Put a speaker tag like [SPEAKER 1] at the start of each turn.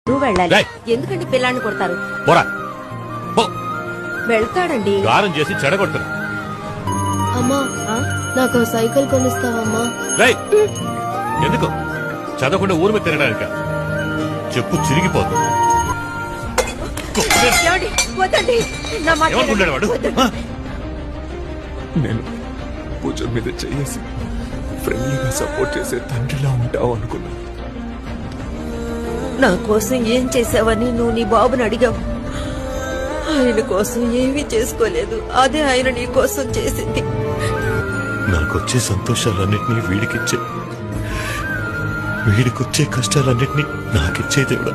[SPEAKER 1] నువ్వు వెళ్ళాలి.
[SPEAKER 2] రేయ్.
[SPEAKER 1] ఎందుకంటే పిల్లాన్ని కొడతారు?
[SPEAKER 2] పోరా పో.
[SPEAKER 1] వెళ్తాడండి.
[SPEAKER 2] గారం చేసి చెడగొట్టరు.
[SPEAKER 3] అమ్మా నాకు సైకిల్ కొనిస్తావమ్మా?
[SPEAKER 2] రేయ్, ఎందుకు చదవకుండా ఊరు మీద తిరగడానిక? చెప్పు చిరిగిపోతుంది.
[SPEAKER 1] ఏమండి? వద్దండి. నా మాట
[SPEAKER 2] ఏమనుకుంటాడు వాడు?
[SPEAKER 1] వద్దండి.
[SPEAKER 4] నేను పూజ మీద చేసి ఫ్రెండ్లీగా సపోర్ట్ చేసే తండ్రిలా ఉంటావు అనుకున్నా.
[SPEAKER 1] నా కోసం ఏం చేసావని నువ్వు నీ బాబుని అడిగావు. ఆయన కోసం ఏమీ చేసుకోలేదు. అదే ఆయన నీ కోసం చేసింది.
[SPEAKER 4] నాకొచ్చే సంతోషాలన్నింటినీ వీడికిచ్చే, వీడికొచ్చే కష్టాలన్నింటినీ నాకిచ్చే దేవుడా.